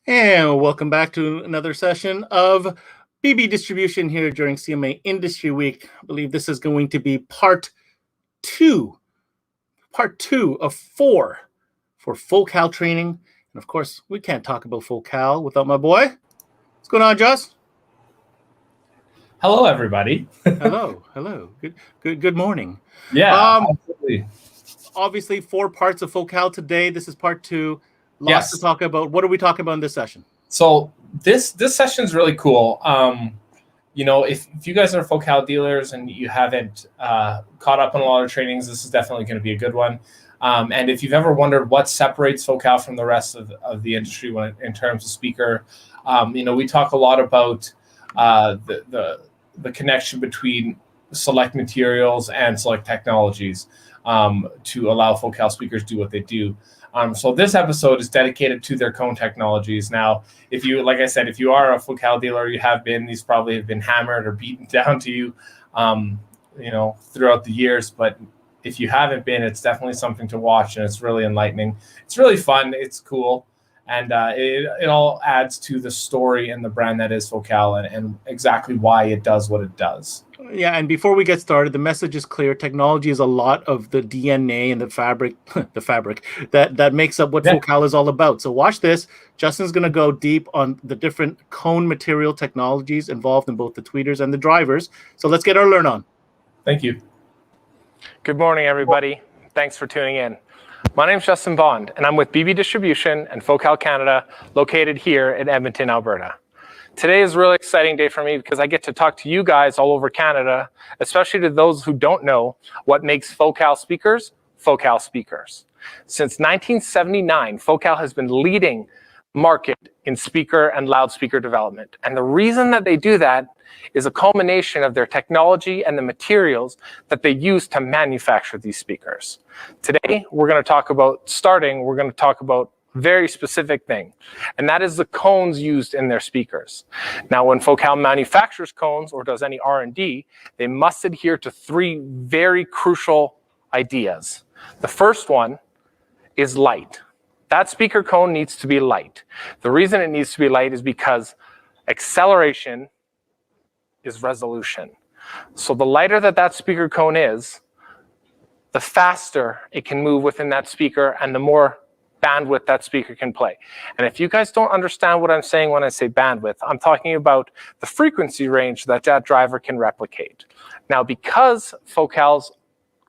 And welcome back to another session of BB Distribution here during CMA Industry Week. I believe this is going to be part two of four for FOCAL training. And of course, we can't talk about FOCAL without my boy. What's going on, Joss? Hello, everybody. Hello. Good morning. Yeah, absolutely. Obviously, 4 parts of FOCAL today. This is part 2. Lots Yes. to talk about. What are we talking about in this session? So this session is really cool. If you guys are FOCAL dealers and you haven't caught up on a lot of trainings, this is definitely going to be a good one. And if you've ever wondered what separates FOCAL from the rest of the industry in terms of speaker, we talk a lot about the connection between select materials and select technologies to allow FOCAL speakers do what they do. So this episode is dedicated to their cone technologies. Now, if you are a FOCAL dealer, you have been, these probably have been hammered or beaten down to you, throughout the years. But if you haven't been, it's definitely something to watch, and it's really enlightening. It's really fun. It's cool. And it all adds to the story and the brand that is FOCAL and exactly why it does what it does. Yeah, and before we get started, the message is clear. Technology is a lot of the DNA and the fabric, that makes up what FOCAL is all about. So watch this. Justin's going to go deep on the different cone material technologies involved in both the tweeters and the drivers. So let's get our learn on. Thank you. Good morning, everybody. Thanks for tuning in. My name is Justin Bond, and I'm with BB Distribution and FOCAL Canada, located here in Edmonton, Alberta. Today is a really exciting day for me because I get to talk to you guys all over Canada, especially to those who don't know what makes FOCAL speakers FOCAL speakers. Since 1979, FOCAL has been leading market in speaker and loudspeaker development. And the reason that they do that is a culmination of their technology and the materials that they use to manufacture these speakers. Today, we're going to talk about very specific thing, and that is the cones used in their speakers. Now, when FOCAL manufactures cones or does any R&D, they must adhere to 3 very crucial ideas. The first one is light. That speaker cone needs to be light. The reason it needs to be light is because acceleration is resolution. So the lighter that speaker cone is, the faster it can move within that speaker and the more bandwidth that speaker can play. And if you guys don't understand what I'm saying when I say bandwidth, I'm talking about the frequency range that driver can replicate. Now, because FOCAL's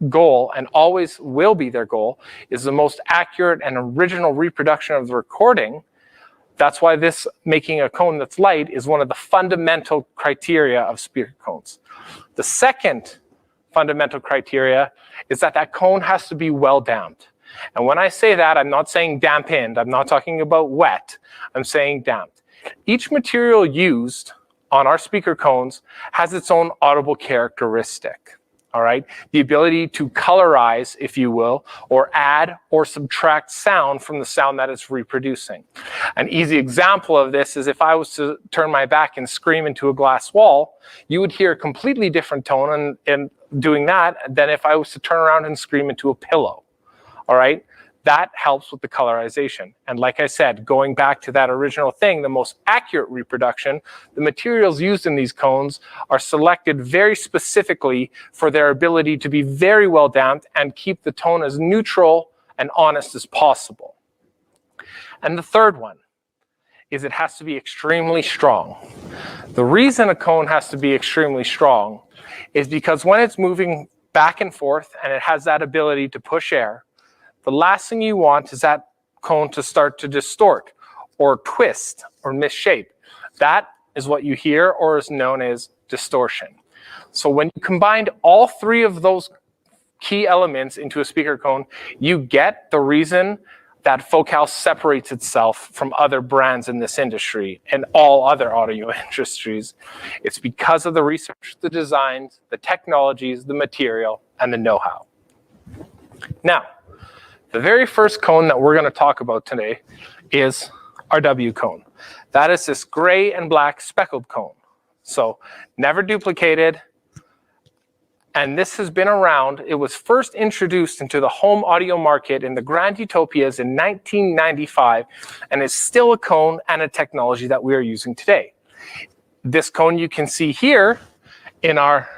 goal, and always will be their goal, is the most accurate and original reproduction of the recording, that's why this making a cone that's light is one of the fundamental criteria of speaker cones. The second fundamental criteria is that cone has to be well damped. And when I say that, I'm not saying dampened. I'm not talking about wet. I'm saying damped. Each material used on our speaker cones has its own audible characteristic. All right, the ability to colorize, if you will, or add or subtract sound from the sound that it's reproducing. An easy example of this is if I was to turn my back and scream into a glass wall, you would hear a completely different tone in doing that than if I was to turn around and scream into a pillow. All right, that helps with the colorization. And like I said, going back to that original thing, the most accurate reproduction, the materials used in these cones are selected very specifically for their ability to be very well damped and keep the tone as neutral and honest as possible. And the third one is it has to be extremely strong. The reason a cone has to be extremely strong is because when it's moving back and forth and it has that ability to push air, the last thing you want is that cone to start to distort or twist or misshape. That is what you hear or is known as distortion. So when you combine all 3 of those key elements into a speaker cone, you get the reason that FOCAL separates itself from other brands in this industry and all other audio industries. It's because of the research, the designs, the technologies, the material, and the know-how. Now, the very first cone that we're going to talk about today is our W cone. That is this gray and black speckled cone. So never duplicated, And this has been around. It was first introduced into the home audio market in the Grand Utopias in 1995, and is still a cone and a technology that we are using today. This cone you can see here in our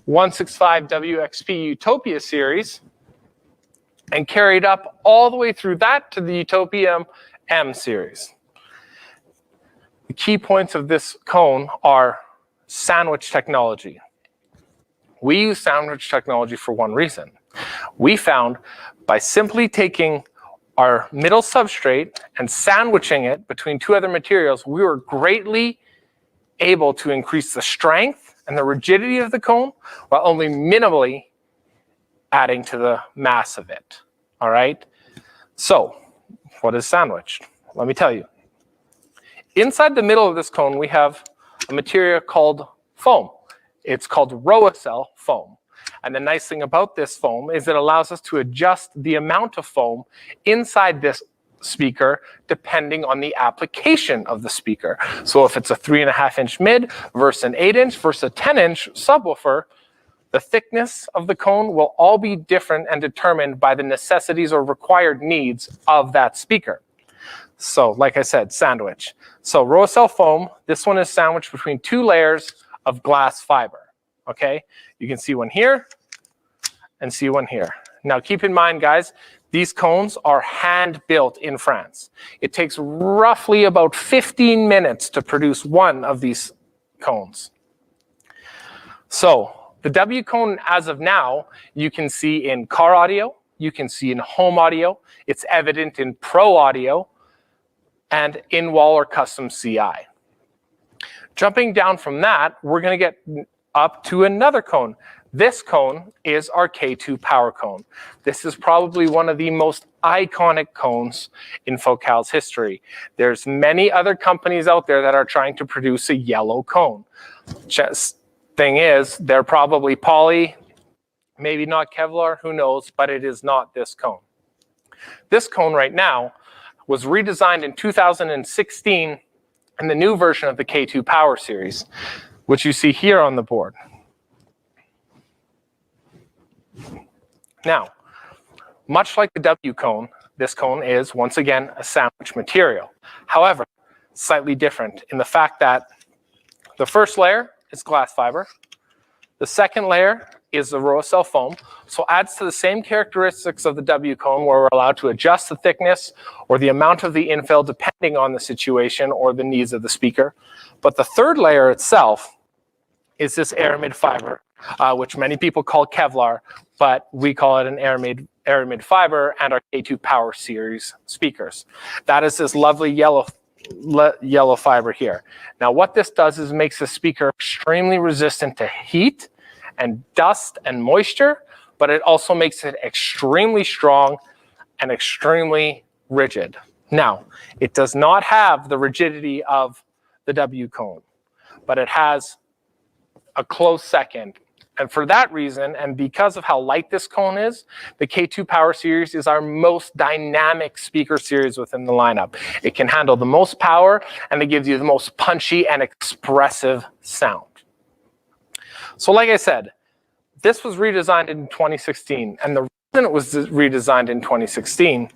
165 WXP Utopia series, and carried up all the way through that to the Utopia M series. The key points of this cone are sandwich technology. We use sandwich technology for one reason. We found by simply taking our middle substrate and sandwiching it between two other materials, we were greatly able to increase the strength and the rigidity of the cone while only minimally adding to the mass of it. All right? So, what is sandwiched? Let me tell you. Inside the middle of this cone, we have a material called foam. It's called Roacell foam. And the nice thing about this foam is it allows us to adjust the amount of foam inside this speaker depending on the application of the speaker. So if it's a 3.5-inch mid versus an 8-inch versus a 10-inch subwoofer, the thickness of the cone will all be different and determined by the necessities or required needs of that speaker. So like I said, sandwich. So Roacell foam, this one is sandwiched between two layers of glass fiber, okay? You can see one here and see one here. Now keep in mind, guys, these cones are hand built in France. It takes roughly about 15 minutes to produce one of these cones. So the W cone as of now, you can see in car audio, you can see in home audio, it's evident in pro audio, and in-wall or custom CI. Jumping down from that, we're going to get up to another cone. This cone is our K2 power cone. This is probably one of the most iconic cones in Focal's history. There's many other companies out there that are trying to produce a yellow cone. Just thing is, they're probably poly, maybe not Kevlar, who knows, but it is not this cone. This cone right now was redesigned in 2016 in the new version of the K2 Power series, which you see here on the board. Now, much like the W cone, this cone is, once again, a sandwich material. However, slightly different in the fact that the first layer is glass fiber. The second layer is the Roacell foam, so adds to the same characteristics of the W cone where we're allowed to adjust the thickness or the amount of the infill depending on the situation or the needs of the speaker. But the third layer itself is this aramid fiber, which many people call Kevlar, but we call it an aramid fiber and our K2 Power series speakers. That is this lovely yellow fiber here. Now what this does is makes the speaker extremely resistant to heat and dust and moisture, but it also makes it extremely strong and extremely rigid. Now, it does not have the rigidity of the W cone, but it has a close second. And for that reason, and because of how light this cone is, the K2 Power series is our most dynamic speaker series within the lineup. It can handle the most power, and it gives you the most punchy and expressive sound. So like I said, this was redesigned in 2016, and the reason it was redesigned in 2016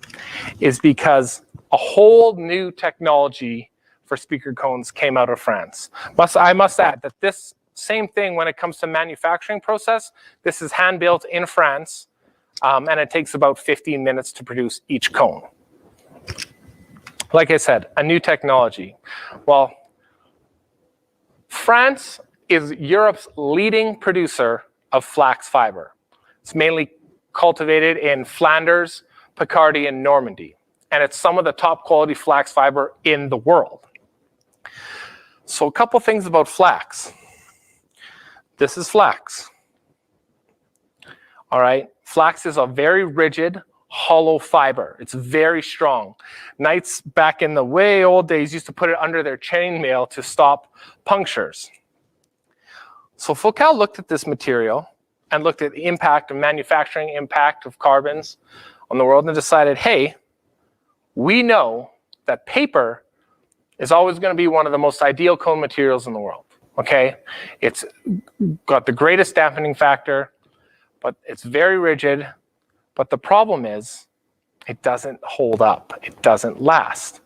is because a whole new technology for speaker cones came out of France. I must add that this same thing when it comes to manufacturing process, this is hand built in France, and it takes about 15 minutes to produce each cone. Like I said, a new technology. Well, France is Europe's leading producer of flax fiber. It's mainly cultivated in Flanders, Picardy, and Normandy. And it's some of the top quality flax fiber in the world. So a couple things about flax. This is flax. All right, flax is a very rigid, hollow fiber. It's very strong. Knights back in the way old days used to put it under their chainmail to stop punctures. So Focal looked at this material and looked at the impact of manufacturing impact of carbons on the world and decided, hey, we know that paper is always going to be one of the most ideal cone materials in the world, okay? It's got the greatest dampening factor, but it's very rigid. But the problem is it doesn't hold up. It doesn't last.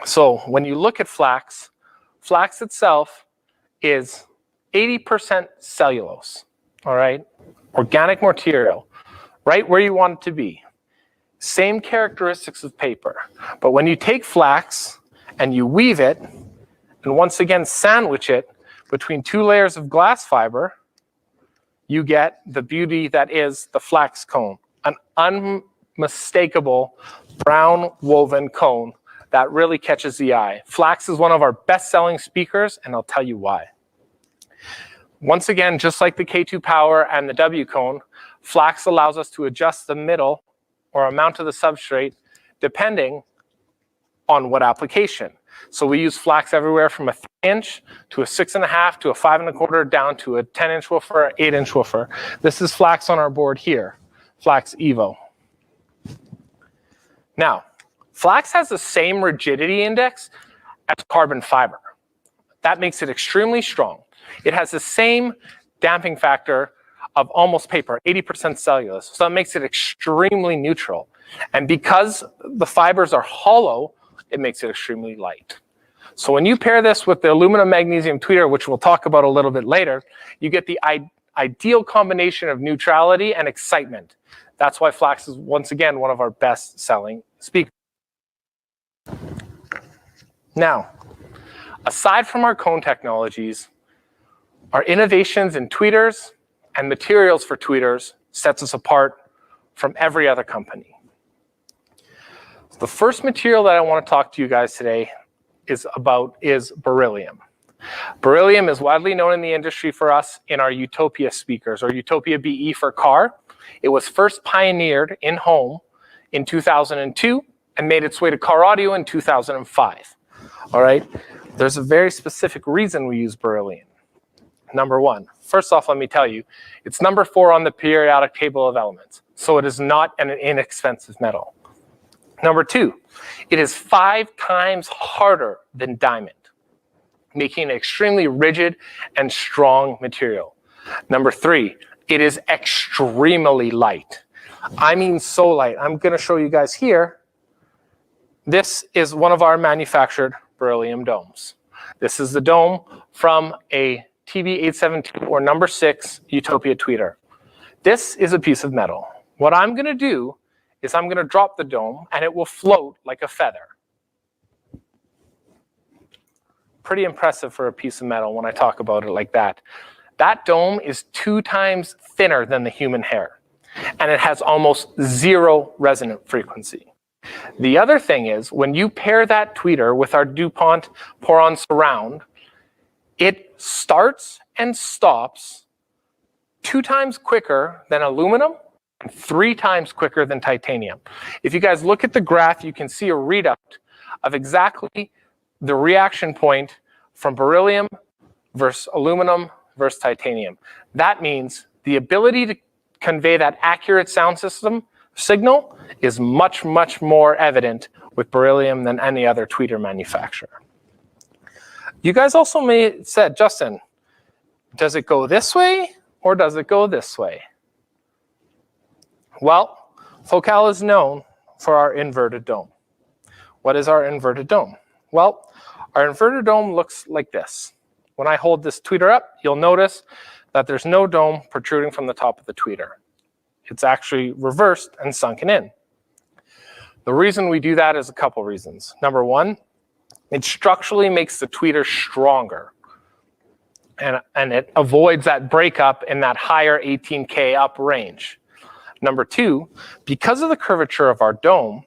So when you look at flax, flax itself is 80% cellulose, all right? Organic material, right where you want it to be. Same characteristics of paper. But when you take flax and you weave it, and once again sandwich it between 2 layers of glass fiber, you get the beauty that is the flax cone, an unmistakable brown woven cone that really catches the eye. Flax is one of our best-selling speakers, and I'll tell you why. Once again, just like the K2 Power and the W cone, flax allows us to adjust the middle or amount of the substrate depending on what application. So we use flax everywhere from a 3-inch to a 6.5 to a 5.25 down to a 10-inch woofer, 8-inch woofer. This is flax on our board here, Flax Evo. Now, flax has the same rigidity index as carbon fiber. That makes it extremely strong. It has the same damping factor of almost paper, 80% cellulose. So it makes it extremely neutral. And because the fibers are hollow, it makes it extremely light. So when you pair this with the aluminum magnesium tweeter, which we'll talk about a little bit later, you get the ideal combination of neutrality and excitement. That's why flax is, once again, one of our best-selling speakers. Now, aside from our cone technologies, our innovations in tweeters and materials for tweeters sets us apart from every other company. The first material that I want to talk to you guys today is beryllium. Beryllium is widely known in the industry for us in our Utopia speakers, or Utopia BE for car. It was first pioneered in home in 2002 and made its way to car audio in 2005. All right, there's a very specific reason we use beryllium. Number one, first off, let me tell you, it's number 4 on the periodic table of elements, so it is not an inexpensive metal. Number 2, it is 5 times harder than diamond, making it an extremely rigid and strong material. Number 3, it is extremely light. I mean so light. I'm going to show you guys here. This is one of our manufactured beryllium domes. This is the dome from a TB872 or number 6 Utopia tweeter. This is a piece of metal. What I'm going to do is I'm going to drop the dome and it will float like a feather. Pretty impressive for a piece of metal when I talk about it like that. That dome is 2 times thinner than the human hair, and it has almost 0 resonant frequency. The other thing is, when you pair that tweeter with our DuPont Poron Surround, it starts and stops 2 times quicker than aluminum and 3 times quicker than titanium. If you guys look at the graph, you can see a readout of exactly the reaction point from beryllium versus aluminum versus titanium. That means the ability to convey that accurate sound system signal is much, much more evident with beryllium than any other tweeter manufacturer. You guys also may have said, Justin, does it go this way or does it go this way? Well, Focal is known for our inverted dome. What is our inverted dome? Well, our inverted dome looks like this. When I hold this tweeter up, you'll notice that there's no dome protruding from the top of the tweeter. It's actually reversed and sunken in. The reason we do that is a couple reasons. Number one, it structurally makes the tweeter stronger. And it avoids that breakup in that higher 18K up range. Number two, because of the curvature of our dome,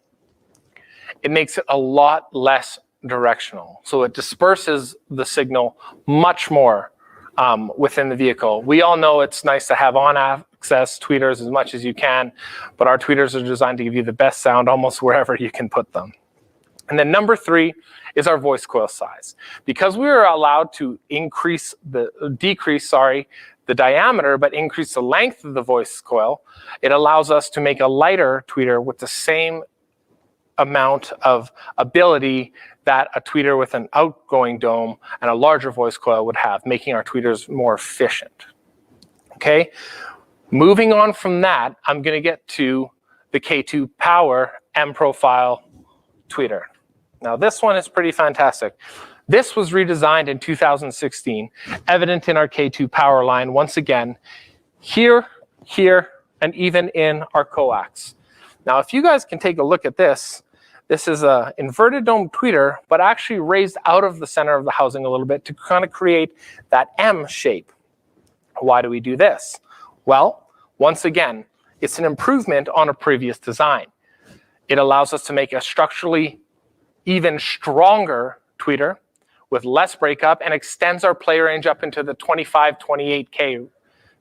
it makes it a lot less directional. So it disperses the signal much more within the vehicle. We all know it's nice to have on-access tweeters as much as you can, but our tweeters are designed to give you the best sound almost wherever you can put them. And then number three is our voice coil size. Because we are allowed to decrease the diameter, but increase the length of the voice coil, it allows us to make a lighter tweeter with the same amount of ability that a tweeter with an outgoing dome and a larger voice coil would have, making our tweeters more efficient. Okay, moving on from that, I'm going to get to the K2 Power M Profile tweeter. Now this one is pretty fantastic. This was redesigned in 2016, evident in our K2 Power line once again, here, and even in our coax. Now if you guys can take a look at this, this is an inverted dome tweeter, but actually raised out of the center of the housing a little bit to kind of create that M shape. Why do we do this? Well, once again, it's an improvement on a previous design. It allows us to make a structurally even stronger tweeter with less breakup and extends our play range up into the 25, 28K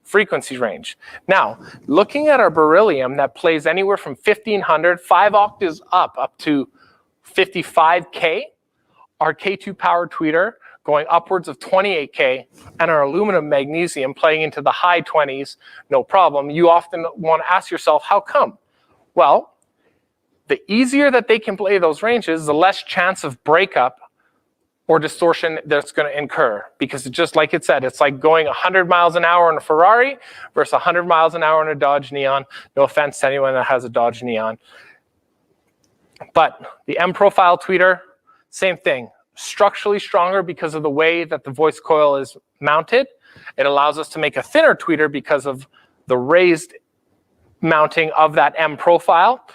frequency range. Now, looking at our beryllium that plays anywhere from 1500, 5 octaves up to 55K, our K2 Power tweeter going upwards of 28K, and our aluminum magnesium playing into the high 20s, no problem. You often want to ask yourself, how come? Well, the easier that they can play those ranges, the less chance of breakup or distortion that's going to incur. Because just like it said, it's like going 100 miles an hour in a Ferrari versus 100 miles an hour in a Dodge Neon. No offense to anyone that has a Dodge Neon. But the M Profile tweeter, same thing. Structurally stronger because of the way that the voice coil is mounted. It allows us to make a thinner tweeter because of the raised mounting of that M Profile.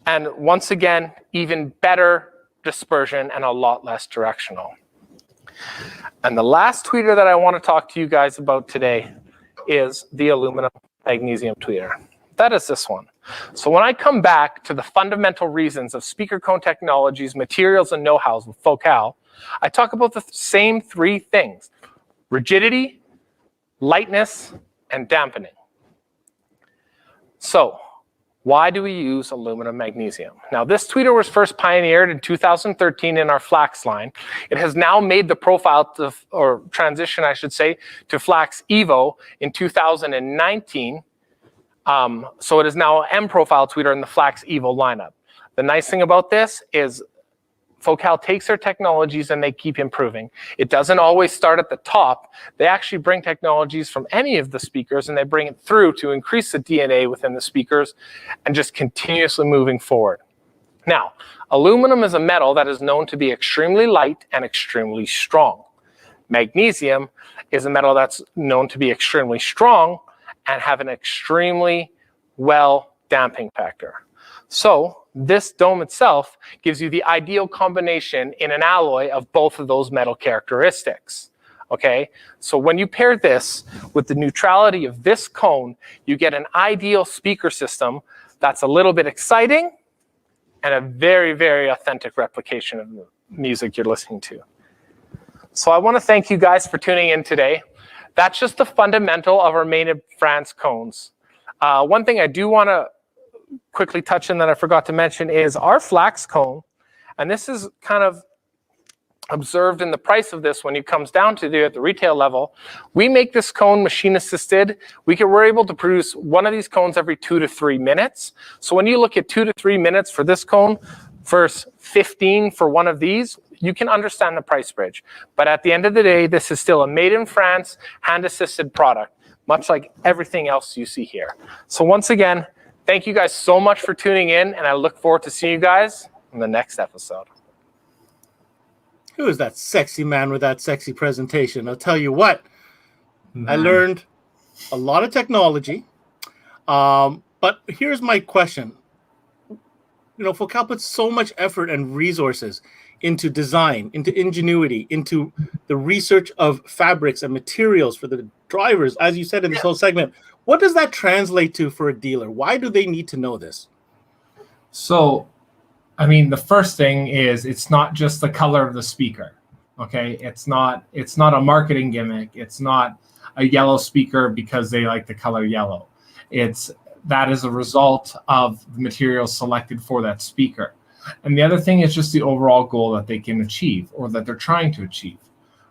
And once again, even better dispersion and a lot less directional. And the last tweeter that I want to talk to you guys about today is the aluminum magnesium tweeter. That is this one. So when I come back to the fundamental reasons of speaker cone technologies, materials, and know-hows with Focal, I talk about the same three things: rigidity, lightness, and dampening. So why do we use aluminum magnesium? Now, this tweeter was first pioneered in 2013 in our Flax line. It has now made the profile or transition, I should say, to Flax Evo in 2019. So it is now an M Profile tweeter in the Flax Evo lineup. The nice thing about this is Focal takes their technologies and they keep improving. It doesn't always start at the top. They actually bring technologies from any of the speakers and they bring it through to increase the DNA within the speakers and just continuously moving forward. Now, aluminum is a metal that is known to be extremely light and extremely strong. Magnesium is a metal that's known to be extremely strong and have an extremely well damping factor. So this dome itself gives you the ideal combination in an alloy of both of those metal characteristics. Okay, so when you pair this with the neutrality of this cone, you get an ideal speaker system that's a little bit exciting and a very, very authentic replication of the music you're listening to. So I want to thank you guys for tuning in today. That's just the fundamental of our Made in France cones. One thing I do want to quickly touch on that I forgot to mention is our Flax cone, and this is kind of observed in the price of this when it comes down to at the retail level. We make this cone machine assisted. We're able to produce one of these cones every 2 to 3 minutes. So when you look at 2 to 3 minutes for this cone versus 15 for one of these, you can understand the price bridge. But at the end of the day, this is still a made in France, hand assisted product, much like everything else you see here. So once again, thank you guys so much for tuning in, and I look forward to seeing you guys in the next episode. Who is that sexy man with that sexy presentation? I'll tell you what, I learned a lot of technology, but here's my question. You know, Focal puts so much effort and resources into design, into ingenuity, into the research of fabrics and materials for the drivers, as you said in this whole segment. What does that translate to for a dealer? Why do they need to know this? So, I mean, the first thing is it's not just the color of the speaker. Okay, it's not a marketing gimmick. It's not a yellow speaker because they like the color yellow. That is a result of the materials selected for that speaker. And the other thing is just the overall goal that they can achieve or that they're trying to achieve,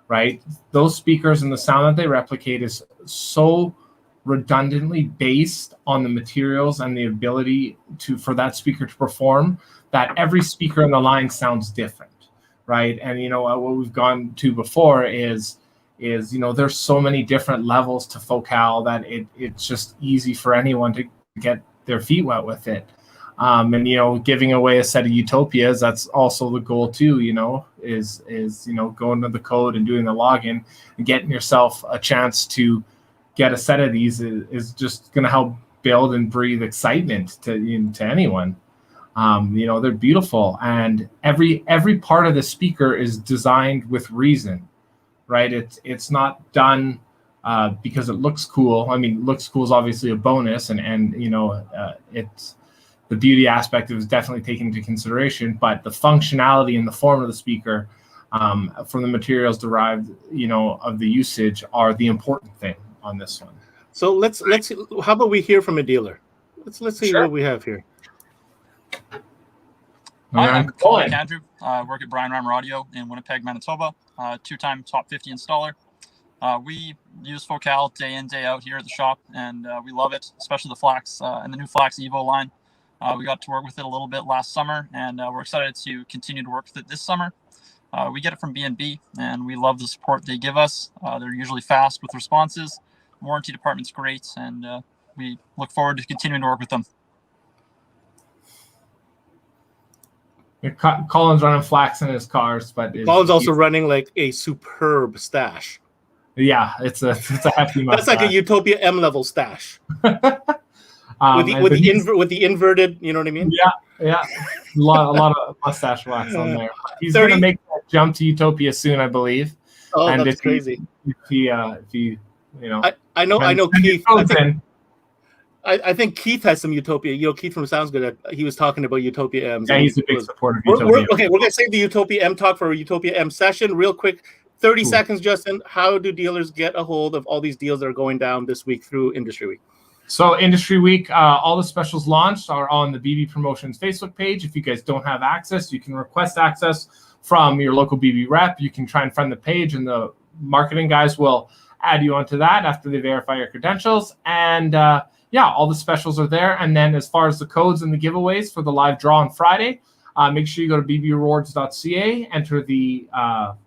right? Those speakers and the sound that they replicate is so redundantly based on the materials and the ability for that speaker to perform that every speaker in the line sounds different, right? And you know what we've gone to before is is, there's so many different levels to FOCAL that it's just easy for anyone to get their feet wet with it. And giving away a set of Utopias, that's also the goal too, is going to the code and doing the login and getting yourself a chance to get a set of these is just going to help build and breathe excitement to anyone. They're beautiful, and every part of the speaker is designed with reason, right? It's not done because it looks cool. I mean, looks cool is obviously a bonus, and it's the beauty aspect is definitely taken into consideration, but the functionality and the form of the speaker, from the materials derived, of the usage, are the important thing on this one. So let's how about we hear from a dealer? Let's see what we have here. Hi, I'm Colin Andrew. I work at Brian Reimer Audio in Winnipeg, Manitoba. Two-time top 50 installer. We use FOCAL day in, day out here at the shop, and we love it, especially the Flax and the new Flax Evo line. We got to work with it a little bit last summer, and we're excited to continue to work with it this summer. We get it from B&B, and we love the support they give us. They're usually fast with responses. Warranty department's great, and we look forward to continuing to work with them. Colin's running Flax in his cars, but Colin's also running like a superb stash. Yeah, it's a hefty mustache. That's like a Utopia M level stash. With the inverted, you know what I mean? Yeah, a lot of mustache wax on there. He's going to make that jump to Utopia soon, I believe. Oh, and that's crazy. If he I know Keith. I think Keith has some Utopia. Keith from Sounds Good. He was talking about Utopia M's. Yeah, he's a big supporter of Utopia. We're going to save the Utopia M talk for a Utopia M session. Real quick, 30 seconds, Justin. How do dealers get a hold of all these deals that are going down this week through Industry Week? So Industry Week, all the specials launched are on the BB Promotions Facebook page. If you guys don't have access, you can request access from your local BB rep. You can try and friend the page, and the marketing guys will add you onto that after they verify your credentials. And all the specials are there. And then as far as the codes and the giveaways for the live draw on Friday, make sure you go to bbrewards.ca, enter the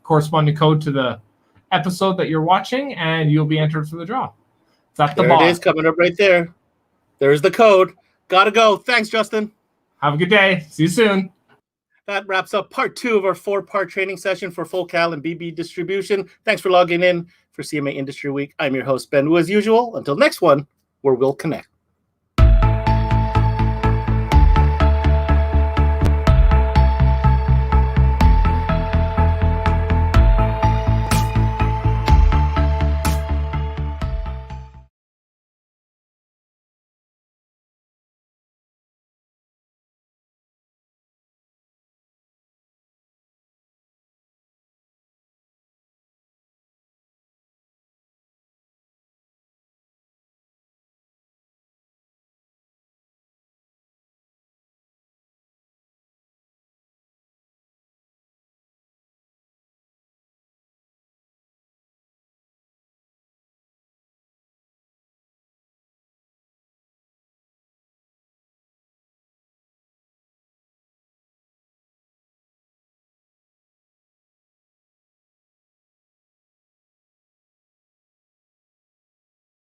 corresponding code to the episode that you're watching, and you'll be entered for the draw. There it is, coming up right there. There's the code. Gotta go. Thanks, Justin. Have a good day. See you soon. That wraps up part 2 of our 4-part training session for FOCAL and BB distribution. Thanks for logging in for CMA Industry Week. I'm your host, Ben Wu, as usual. Until next one, where we'll connect.